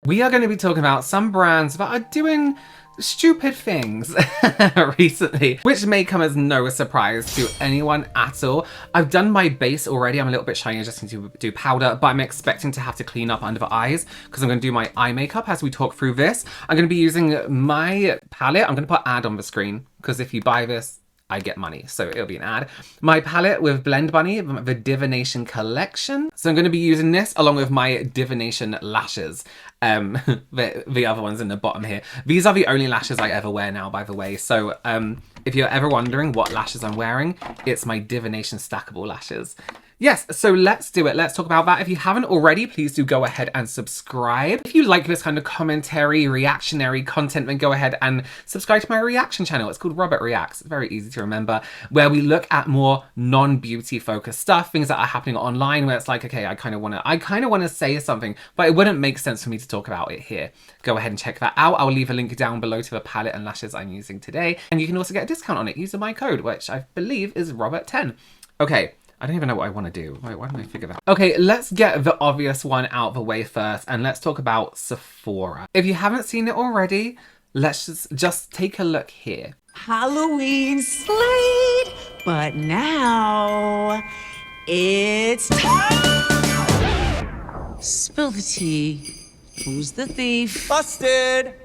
We are going to be talking about some brands that are doing stupid things recently, which may come as no surprise to anyone at all. I've done my base already. I'm a little bit shiny. I just need to do powder, but I'm expecting to have to clean up under the eyes because I'm going to do my eye makeup as we talk through this. I'm going to be using my palette. I'm going to put ad on the screen because if you buy this, I get money, so it'll be an ad. My palette with Blend Bunny, the Divination collection. So I'm going to be using this along with my Divination lashes. The other ones in the bottom here. These are the only lashes I ever wear now, by the way. So if you're ever wondering what lashes I'm wearing, it's my Divination stackable lashes. Yes, so let's do it. Let's talk about that. If you haven't already, please do go ahead and subscribe. If you like this kind of commentary, reactionary content, then go ahead and subscribe to my reaction channel. It's called Robert Reacts. It's very easy to remember, where we look at more non-beauty focused stuff, things that are happening online where it's like, okay, I kind of want to say something, but it wouldn't make sense for me to talk about it here. Go ahead and check that out. I'll leave a link down below to the palette and lashes I'm using today. And you can also get a discount on it using my code, which I believe is Robert10. Okay. I don't even know what I want to do. Wait, why didn't I figure that out? Okay, let's get the obvious one out of the way first, and let's talk about Sephora. If you haven't seen it already, let's just take a look here. Halloween slayed, but now it's time. Spill the tea. Who's the thief? Busted!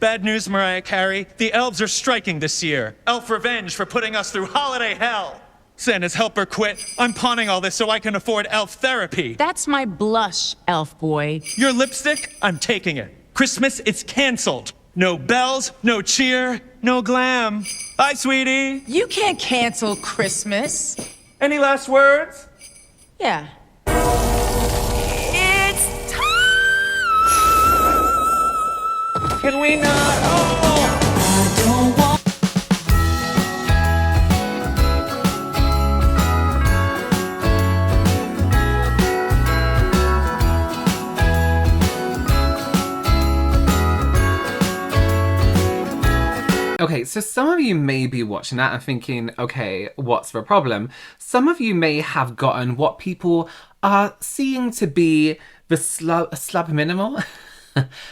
Bad news, Mariah Carey. The elves are striking this year. Elf revenge for putting us through holiday hell. Santa's helper quit. I'm pawning all this so I can afford elf therapy. That's my blush, elf boy. Your lipstick? I'm taking it. Christmas, it's canceled. No bells, no cheer, no glam. Bye, sweetie. You can't cancel Christmas. Any last words? Yeah. It's time! Can we not? Oh! I don't want... Okay, so some of you may be watching that and thinking, okay, what's the problem? Some of you may have gotten what people are seeing to be the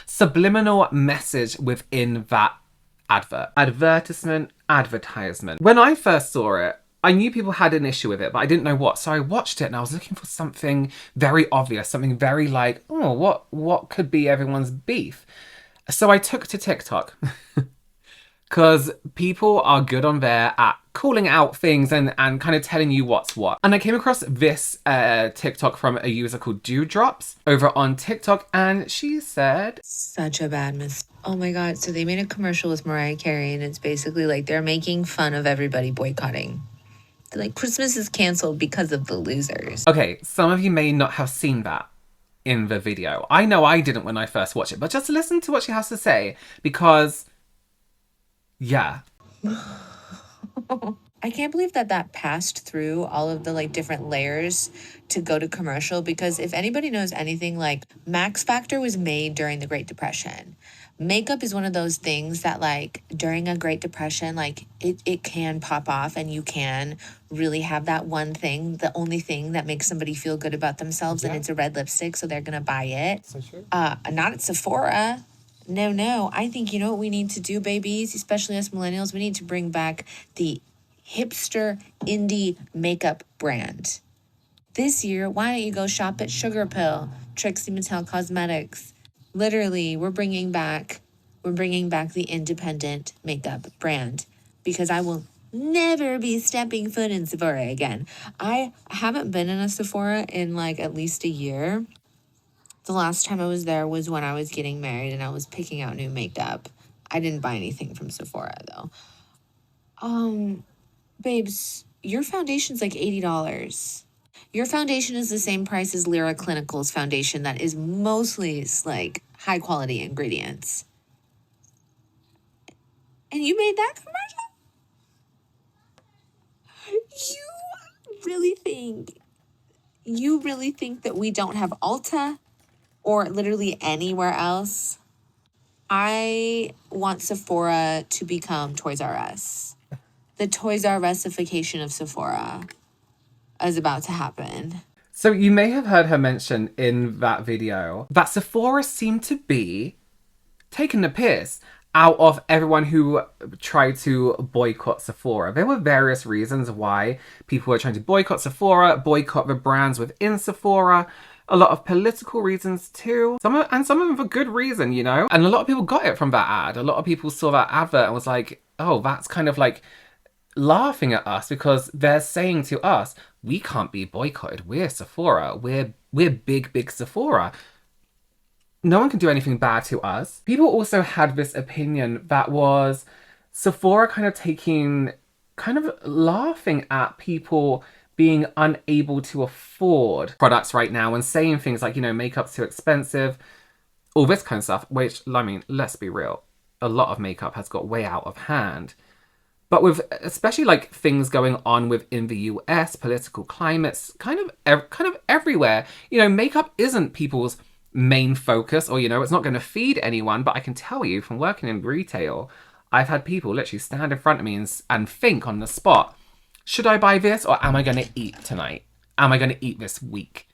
subliminal message within that advertisement. When I first saw it, I knew people had an issue with it, but I didn't know what. So I watched it and I was looking for something very obvious, something very like, oh, what could be everyone's beef? So I took to TikTok. Because people are good on there at calling out things and kind of telling you what's what. And I came across this TikTok from a user called Dewdrops over on TikTok, and she said... Such a bad mistake. Oh my god, so they made a commercial with Mariah Carey, and it's basically like they're making fun of everybody boycotting. They're like, Christmas is canceled because of the losers. Okay, some of you may not have seen that in the video. I know I didn't when I first watched it, but just listen to what she has to say, because... yeah. I can't believe that passed through all of the like different layers to go to commercial, because if anybody knows anything, like Max Factor was made during the Great Depression. Makeup is one of those things that like during a Great Depression, like it can pop off and you can really have that one thing, the only thing that makes somebody feel good about themselves, and it's a red lipstick, so they're gonna buy it. So true. Not at Sephora. No. I think, you know what we need to do, babies, especially us millennials? We need to bring back the hipster indie makeup brand. This year, why don't you go shop at Sugar Pill, Trixie Mattel Cosmetics? Literally, we're bringing back the independent makeup brand, because I will never be stepping foot in Sephora again. I haven't been in a Sephora in like at least a year. The last time I was there was when I was getting married and I was picking out new makeup. I didn't buy anything from Sephora though. Babes, your foundation's like $80. Your foundation is the same price as Lyra Clinical's foundation that is mostly like high quality ingredients. And you made that commercial? You really think that we don't have Ulta? Or literally anywhere else? I want Sephora to become Toys R Us. The Toys R Usification of Sephora is about to happen. So you may have heard her mention in that video that Sephora seemed to be taking the piss out of everyone who tried to boycott Sephora. There were various reasons why people were trying to boycott Sephora, boycott the brands within Sephora. A lot of political reasons too. Some of them for good reason, you know? And a lot of people got it from that ad. A lot of people saw that advert and was like, oh, that's kind of like laughing at us because they're saying to us, we can't be boycotted. We're Sephora. We're big Sephora. No one can do anything bad to us. People also had this opinion that was Sephora kind of laughing at people being unable to afford products right now and saying things like, you know, makeup's too expensive, all this kind of stuff, which, I mean, let's be real. A lot of makeup has got way out of hand. But with especially like things going on within the US, political climates, kind of everywhere, you know, makeup isn't people's main focus, or, you know, it's not going to feed anyone. But I can tell you from working in retail, I've had people literally stand in front of me and think on the spot, should I buy this or am I going to eat tonight? Am I going to eat this week?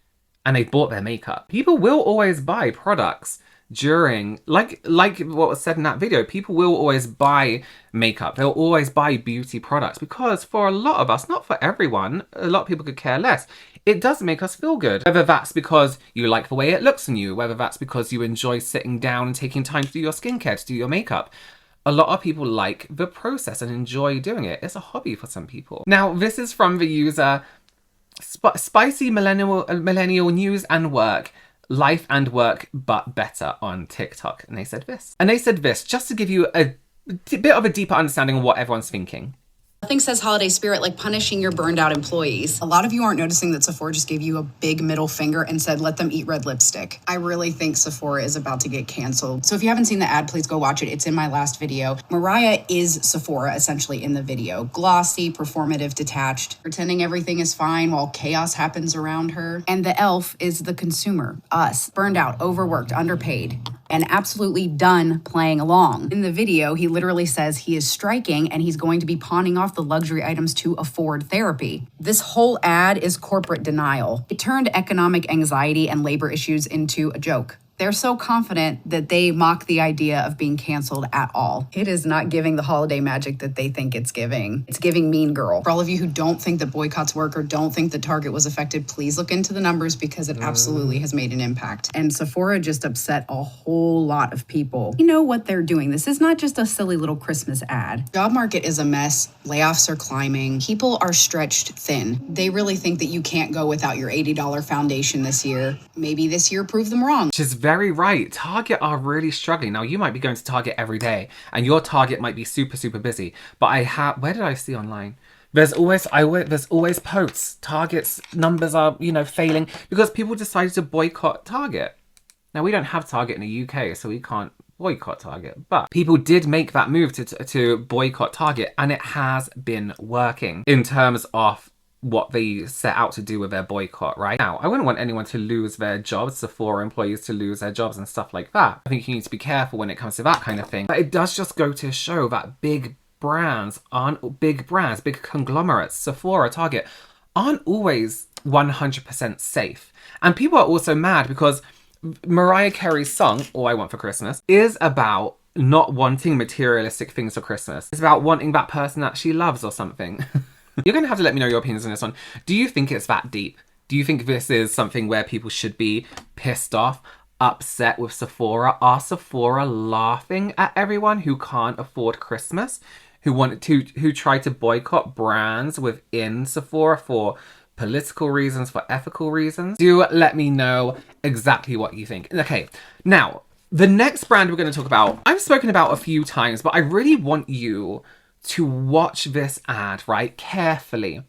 And they bought their makeup. People will always buy products during, like what was said in that video, people will always buy makeup. They'll always buy beauty products because for a lot of us, not for everyone, a lot of people could care less. It does make us feel good. Whether that's because you like the way it looks on you, whether that's because you enjoy sitting down and taking time to do your skincare, to do your makeup. A lot of people like the process and enjoy doing it. It's a hobby for some people. Now, this is from the user Spicy Millennial News and Work, Life and Work But Better on TikTok. And they said this, just to give you a bit of a deeper understanding of what everyone's thinking. Nothing says holiday spirit like punishing your burned out employees. A lot of you aren't noticing that Sephora just gave you a big middle finger and said, let them eat red lipstick. I really think Sephora is about to get canceled. So if you haven't seen the ad, please go watch it. It's in my last video. Mariah is Sephora essentially in the video. Glossy, performative, detached, pretending everything is fine while chaos happens around her. And the elf is the consumer, us, burned out, overworked, underpaid, and absolutely done playing along. In the video, he literally says he is striking and he's going to be pawning off the luxury items to afford therapy. This whole ad is corporate denial. It turned economic anxiety and labor issues into a joke. They're so confident that they mock the idea of being canceled at all. It is not giving the holiday magic that they think it's giving. It's giving Mean Girl. For all of you who don't think that boycotts work or don't think that Target was affected, please look into the numbers because it absolutely has made an impact. And Sephora just upset a whole lot of people. You know what they're doing. This is not just a silly little Christmas ad. Job market is a mess. Layoffs are climbing. People are stretched thin. They really think that you can't go without your $80 foundation this year. Maybe this year proved them wrong. Which is very right. Target are really struggling. Now, you might be going to Target every day and your Target might be super busy. But where did I see online? There's always posts. Target's numbers are, you know, failing because people decided to boycott Target. Now, we don't have Target in the UK, so we can't boycott Target. But people did make that move to boycott Target, and it has been working in terms of what they set out to do with their boycott, right? Now, I wouldn't want anyone to lose their jobs, Sephora employees to lose their jobs and stuff like that. I think you need to be careful when it comes to that kind of thing. But it does just go to show that big brands, big conglomerates, Sephora, Target, aren't always 100% safe. And people are also mad because Mariah Carey's song, All I Want for Christmas, is about not wanting materialistic things for Christmas. It's about wanting that person that she loves or something. You're going to have to let me know your opinions on this one. Do you think it's that deep? Do you think this is something where people should be pissed off, upset with Sephora? Are Sephora laughing at everyone who can't afford Christmas? Who try to boycott brands within Sephora for political reasons, for ethical reasons? Do let me know exactly what you think. Okay, now, the next brand we're going to talk about, I've spoken about a few times, but I really want you to watch this ad, right, carefully.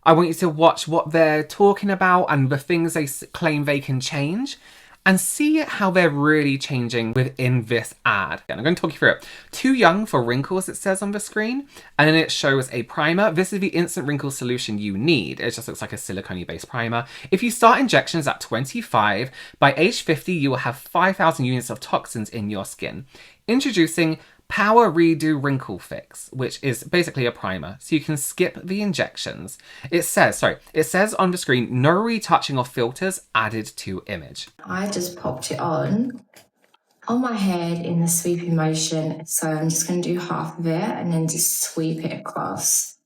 I want you to watch what they're talking about and the things they claim they can change and see how they're really changing within this ad. And I'm going to talk you through it. Too young for wrinkles, it says on the screen. And then it shows a primer. This is the instant wrinkle solution you need. It just looks like a silicone-based primer. If you start injections at 25, by age 50, you will have 5,000 units of toxins in your skin. Introducing Power Redo Wrinkle Fix, which is basically a primer, so you can skip the injections. It says on the screen, no retouching of filters added to image. I just popped it on my head in a sweeping motion. So I'm just going to do half of it and then just sweep it across.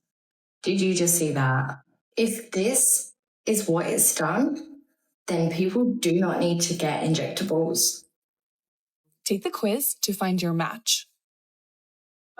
Did you just see that? If this is what it's done, then people do not need to get injectables. Take the quiz to find your match.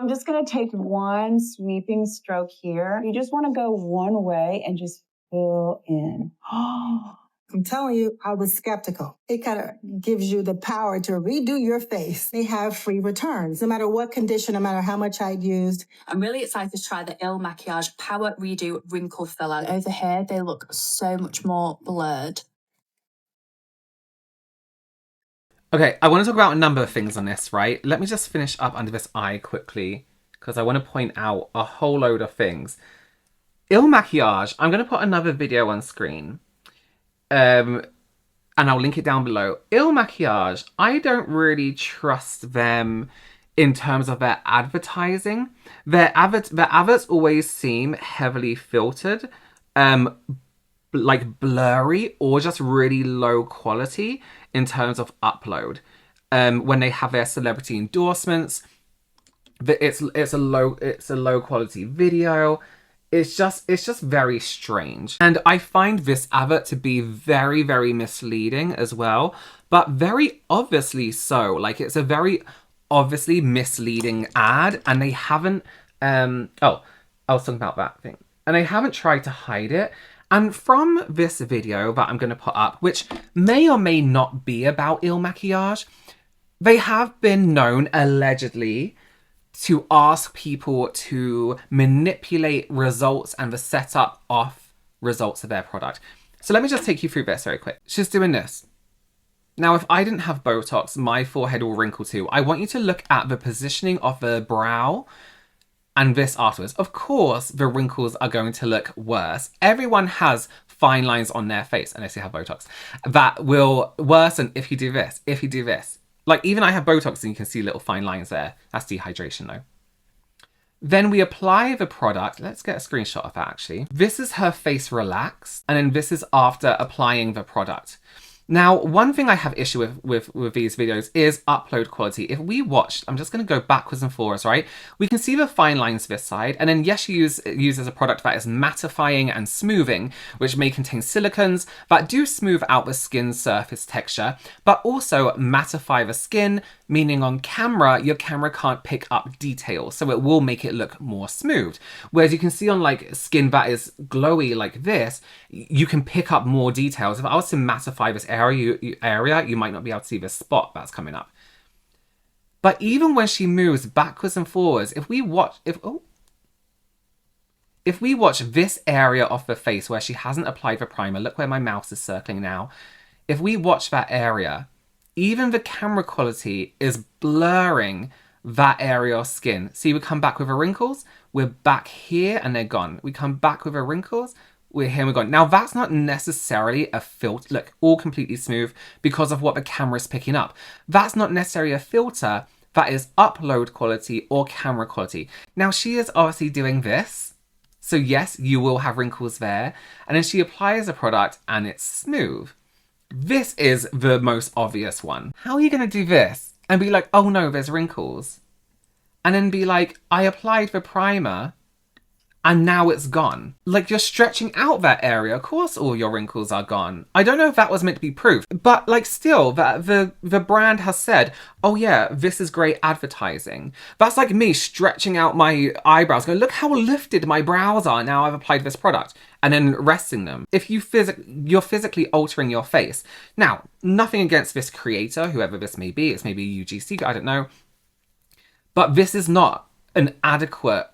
I'm just going to take one sweeping stroke here. You just want to go one way and just fill in. I'm telling you, I was skeptical. It kind of gives you the power to redo your face. They have free returns, no matter what condition, no matter how much I'd used. I'm really excited to try the IL MAKIAGE Power Redo Wrinkle Filler. Over here, they look so much more blurred. Okay, I want to talk about a number of things on this, right? Let me just finish up under this eye quickly, because I want to point out a whole load of things. IL MAKIAGE, I'm going to put another video on screen. And I'll link it down below. IL MAKIAGE, I don't really trust them in terms of their advertising. Their adverts always seem heavily filtered, like blurry or just really low quality in terms of upload. When they have their celebrity endorsements, it's a low quality video. It's just very strange. And I find this advert to be very, very misleading as well, but very obviously so. Like, it's a very obviously misleading ad, and they haven't, I was talking about that thing. And they haven't tried to hide it. And from this video that I'm going to put up, which may or may not be about IL MAKIAGE, they have been known, allegedly, to ask people to manipulate results and the setup of results of their product. So let me just take you through this very quick. She's doing this. Now, if I didn't have Botox, my forehead will wrinkle too. I want you to look at the positioning of the brow and this afterwards. Of course, the wrinkles are going to look worse. Everyone has fine lines on their face, unless you have Botox, that will worsen if you do this, if you do this. Like, even I have Botox and you can see little fine lines there. That's dehydration though. Then we apply the product. Let's get a screenshot of that actually. This is her face relaxed, and then this is after applying the product. Now, one thing I have issue with these videos is upload quality. If we watch, I'm just going to go backwards and forwards, right? We can see the fine lines this side, and then yes, she uses a product that is mattifying and smoothing, which may contain silicones that do smooth out the skin surface texture, but also mattify the skin, meaning on camera, your camera can't pick up details, so it will make it look more smooth. Whereas you can see on like skin that is glowy like this, you can pick up more details. If I was to mattify this area, you might not be able to see the spot that's coming up. But even when she moves backwards and forwards, if we watch this area of the face where she hasn't applied the primer, look where my mouse is circling now. If we watch that area, even the camera quality is blurring that area of skin. See, we come back with her wrinkles, we're back here and they're gone. We come back with her wrinkles, we're here and we're gone. Now, that's not necessarily a filter. Look, all completely smooth because of what the camera is picking up. That's not necessarily a filter. That is upload quality or camera quality. Now, she is obviously doing this. So yes, you will have wrinkles there. And then she applies a product and it's smooth. This is the most obvious one. How are you going to do this and be like, oh no, there's wrinkles? And then be like, I applied the primer and now it's gone. Like, you're stretching out that area. Of course all your wrinkles are gone. I don't know if that was meant to be proof, but like still, the brand has said, oh yeah, this is great advertising. That's like me stretching out my eyebrows, going, look how lifted my brows are now I've applied this product, and then resting them. If you're physically altering your face. Now, nothing against this creator, whoever this may be. It's maybe UGC, I don't know. But this is not an adequate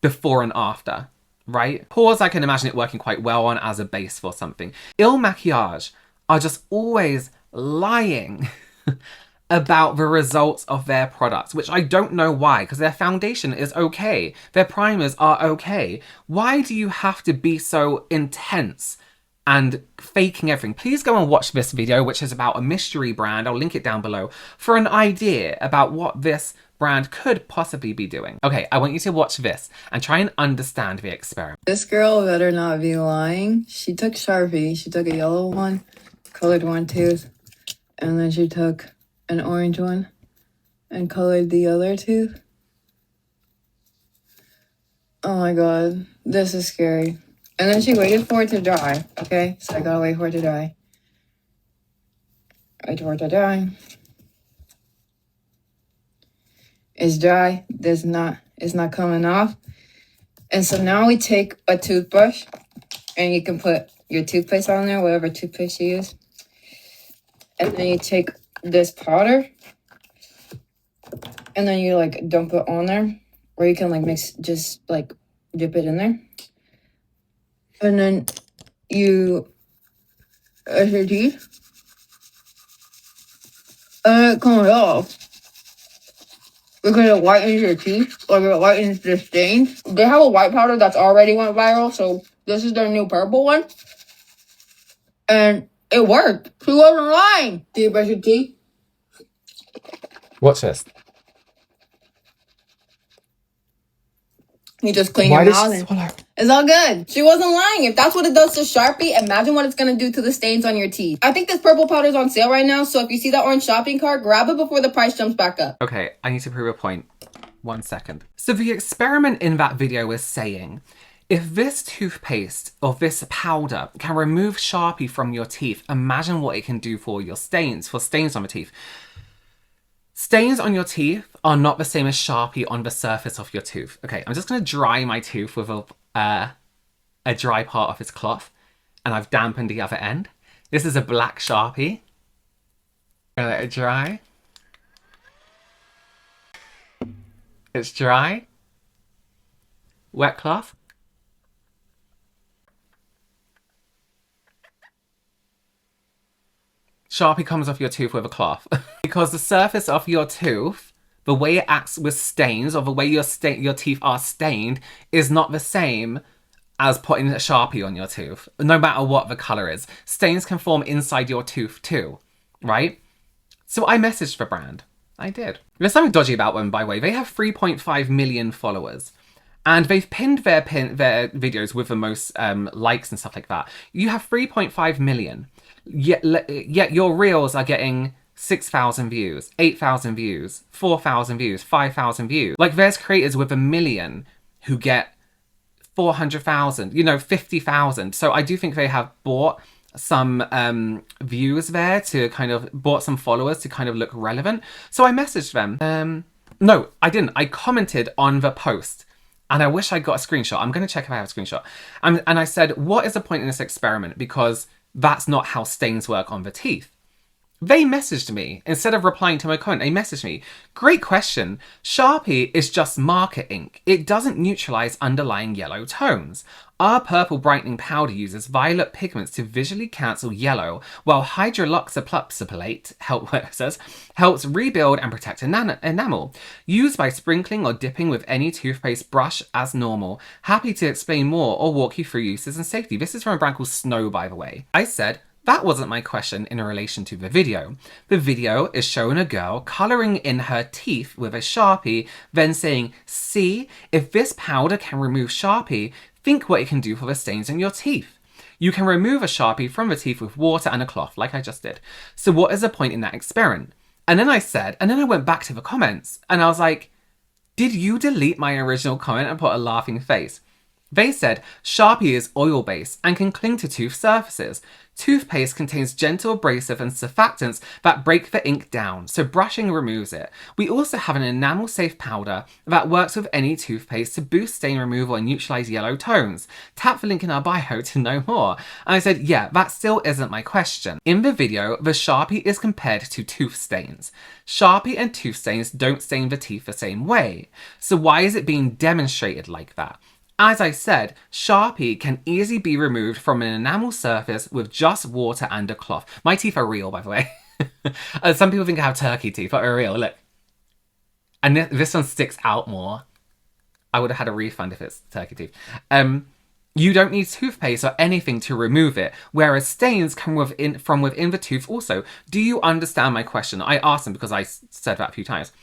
before and after, right? Pores, I can imagine it working quite well on as a base for something. IL MAKIAGE are just always lying about the results of their products, which I don't know why, because their foundation is okay. Their primers are okay. Why do you have to be so intense and faking everything. Please go and watch this video, which is about a mystery brand. I'll link it down below for an idea about what this brand could possibly be doing. Okay, I want you to watch this and try and understand the experiment. This girl better not be lying. She took Sharpie. She took a yellow one, colored one tooth, and then she took an orange one and colored the other tooth. Oh my god, this is scary. And then she waited for it to dry, okay? So I gotta wait for it to dry. Wait for it to dry. It's dry. It's not coming off. And so now we take a toothbrush, and you can put your toothpaste on there, whatever toothpaste you use. And then you take this powder, and then you like dump it on there, or you can like mix, just like dip it in there. And then you brush your teeth, and it comes off. Because it whitens your teeth, or it whitens the stains. They have a white powder that's already went viral, so this is their new purple one. And it worked. She wasn't lying. Do you brush your teeth? Watch this. You just clean your mouth and it's all good. She wasn't lying. If that's what it does to Sharpie, imagine what it's going to do to the stains on your teeth. I think this purple powder is on sale right now, so if you see that orange shopping cart, grab it before the price jumps back up. Okay, I need to prove a point. 1 second. So the experiment in that video is saying, if this toothpaste or this powder can remove Sharpie from your teeth, imagine what it can do for your stains, on the teeth. Stains on your teeth are not the same as Sharpie on the surface of your tooth. Okay, I'm just going to dry my tooth with a dry part of this cloth, and I've dampened the other end. This is a black Sharpie. Gonna let it dry. It's dry. Wet cloth. Sharpie comes off your tooth with a cloth. Because the surface of your tooth, the way it acts with stains, or the way your teeth are stained, is not the same as putting a Sharpie on your tooth, no matter what the colour is. Stains can form inside your tooth too, right? So I messaged the brand. I did. There's something dodgy about them, by the way. They have 3.5 million followers. And they've pinned their videos with the most likes and stuff like that. You have 3.5 million. Yet your reels are getting 6,000 views, 8,000 views, 4,000 views, 5,000 views. Like, there's creators with 1 million who get 400,000, 50,000. So I do think they have bought some views there to bought some followers to kind of look relevant. So I messaged them. No, I didn't. I commented on the post. And I wish I got a screenshot. I'm going to check if I have a screenshot. And I said, what is the point in this experiment? Because that's not how stains work on the teeth. They messaged me. Instead of replying to my comment, they messaged me. Great question. Sharpie is just marker ink. It doesn't neutralize underlying yellow tones. Our purple brightening powder uses violet pigments to visually cancel yellow, while hydroxyapropylate helps rebuild and protect enamel. Used by sprinkling or dipping with any toothpaste brush as normal. Happy to explain more or walk you through uses and safety. This is from a brand called Snow, by the way. I said, that wasn't my question in relation to the video. The video is showing a girl colouring in her teeth with a Sharpie, then saying, see, if this powder can remove Sharpie, think what it can do for the stains in your teeth. You can remove a Sharpie from the teeth with water and a cloth, like I just did. So what is the point in that experiment? And then I went back to the comments, and I was like, did you delete my original comment and put a laughing face? They said, Sharpie is oil-based and can cling to tooth surfaces. Toothpaste contains gentle abrasive and surfactants that break the ink down, so brushing removes it. We also have an enamel-safe powder that works with any toothpaste to boost stain removal and neutralize yellow tones. Tap the link in our bio to know more. And I said, yeah, that still isn't my question. In the video, the Sharpie is compared to tooth stains. Sharpie and tooth stains don't stain the teeth the same way. So why is it being demonstrated like that? As I said, Sharpie can easily be removed from an enamel surface with just water and a cloth. My teeth are real, by the way. Some people think I have turkey teeth, but are real, look. And this one sticks out more. I would have had a refund if it's turkey teeth. You don't need toothpaste or anything to remove it, whereas stains come from within the tooth also. Do you understand my question? I asked them because I said that a few times.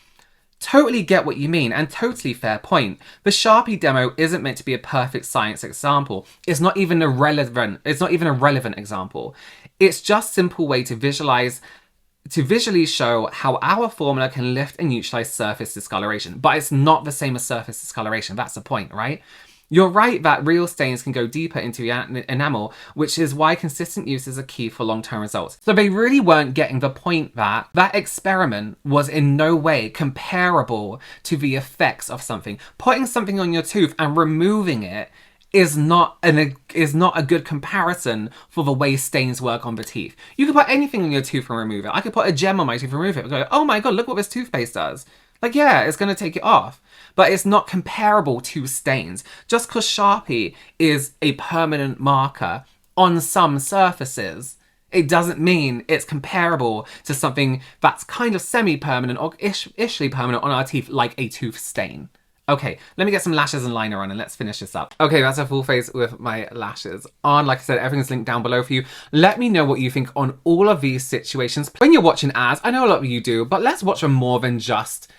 Totally get what you mean, and totally fair point. The Sharpie demo isn't meant to be a perfect science example. It's not even a relevant example. It's just a simple way to visually show how our formula can lift and neutralize surface discoloration. But it's not the same as surface discoloration. That's the point, right? You're right that real stains can go deeper into the enamel, which is why consistent use is a key for long-term results. So they really weren't getting the point that that experiment was in no way comparable to the effects of something. Putting something on your tooth and removing it is not a good comparison for the way stains work on the teeth. You can put anything on your tooth and remove it. I could put a gem on my tooth and remove it and go, oh my god, look what this toothpaste does. Like, yeah, it's going to take it off. But it's not comparable to stains. Just because Sharpie is a permanent marker on some surfaces, it doesn't mean it's comparable to something that's kind of semi-permanent or ishly permanent on our teeth, like a tooth stain. Okay, let me get some lashes and liner on and let's finish this up. Okay, that's a full face with my lashes on. Like I said, everything's linked down below for you. Let me know what you think on all of these situations. When you're watching ads, I know a lot of you do, but let's watch them more than just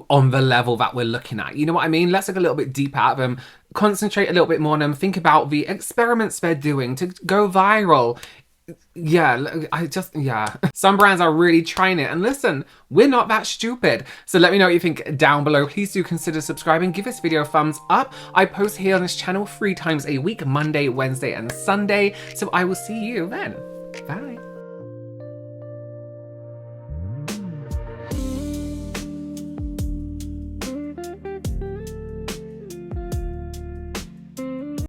on the level that we're looking at. You know what I mean? Let's look a little bit deeper at them, concentrate a little bit more on them, think about the experiments they're doing to go viral. Yeah, some brands are really trying it, and listen, we're not that stupid. So let me know what you think down below. Please do consider subscribing, give this video a thumbs up. I post here on this channel 3 times a week, Monday, Wednesday and Sunday, so I will see you then.